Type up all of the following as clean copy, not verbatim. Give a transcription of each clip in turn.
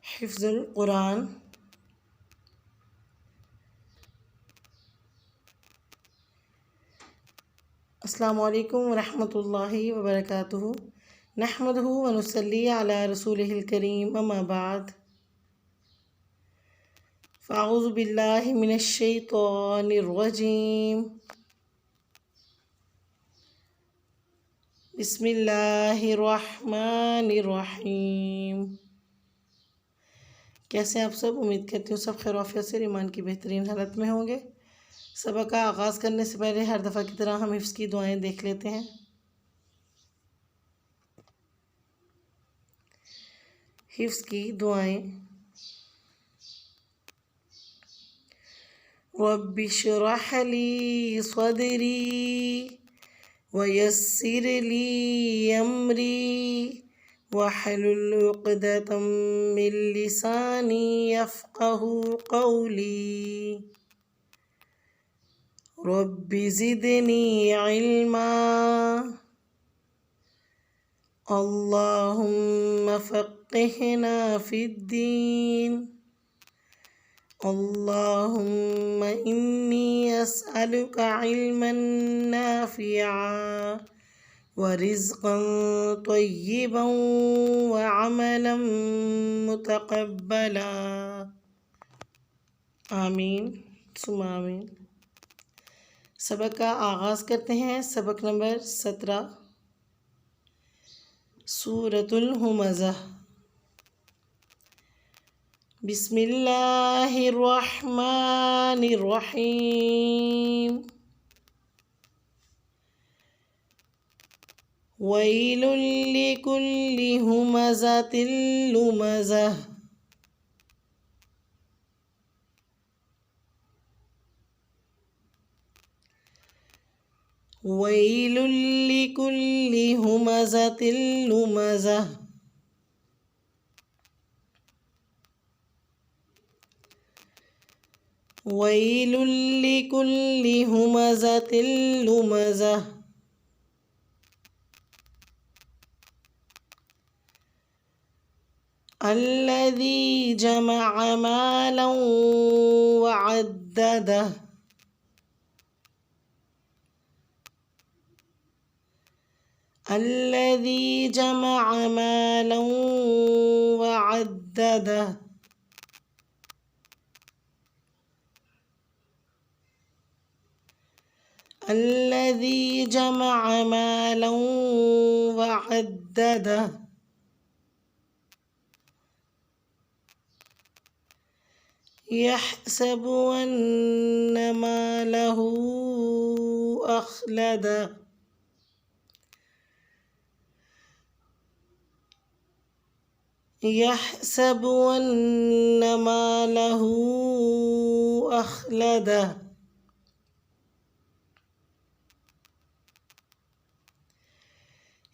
حفظ القرآن. السلام علیکم ورحمۃ اللہ وبرکاتہ. نحمدہ ونصلی علی رسولہ الکریم، اما بعد، فاعوذ باللہ من الشیطان الرجیم. بسم اللہ الرحمن الرحیم. کیسے آپ سب؟ امید کرتی ہوں سب خیر و عافیت سے ایمان کی بہترین حالت میں ہوں گے. سبق کا آغاز کرنے سے پہلے ہر دفعہ کی طرح ہم حفظ کی دعائیں دیکھ لیتے ہیں. حفظ کی دعائیں. رب اشرح لی صدری ویسر لی امری واحلل عقدۃ من لسانی یفقہوا قولی. رب زدنی علما. اللہم فقہنا فی الدین. اللہم انی اسألک علما نافعا ورزقا طیبا وعملا متقبلا. آمین ثم آمین. سبق کا آغاز کرتے ہیں. سبق نمبر 17، سورۃ الہمزہ. بسم اللہ الرحمن الرحیم. ویل لکل ہمزۃ لمزہ. ویل لکل ہمزۃ لمزہ. ویل لکل ہمزۃ لمزہ. الذی جمع مالا وعددہ. الذی جمع مالا وعددہ. الذی جمع مالا وعددہ. یحسب ان مالہ اخلدہ. یحسب ان مالہ اخلدہ.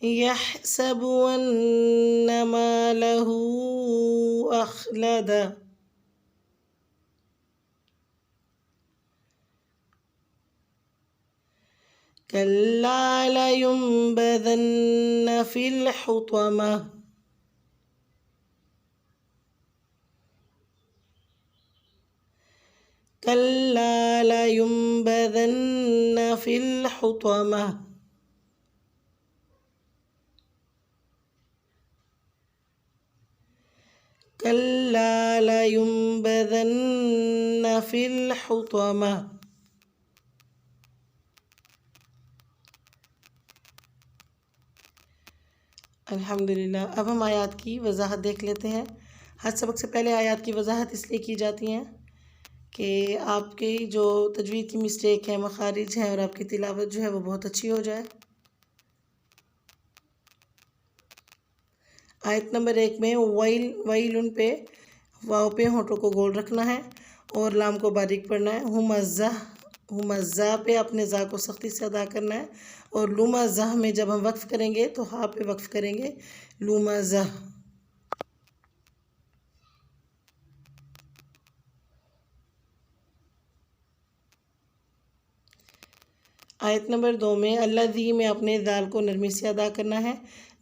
یحسب ان مالہ اخلدہ. کلا لینبذن فی الحطمہ. کلا لینبذن فی الحطمہ. کلا لینبذن فی الحطمہ. الحمدللہ. اب ہم آیات کی وضاحت دیکھ لیتے ہیں. ہر سبق سے پہلے آیات کی وضاحت اس لیے کی جاتی ہیں کہ آپ کی جو تجوید کی مسٹیک ہے، مخارج ہیں، اور آپ کی تلاوت جو ہے وہ بہت اچھی ہو جائے. آیت نمبر 1 میں ویل پہ واو پہ ہونٹوں کو گول رکھنا ہے اور لام کو باریک پڑھنا ہے. ہمزہ پہ اپنے زا کو سختی سے ادا کرنا ہے، اور لمزہ میں جب ہم وقف کریں گے تو ہا پہ وقف کریں گے. لمزہ. آیت نمبر 2 میں الذی میں اپنے دال کو نرمی سے ادا کرنا ہے.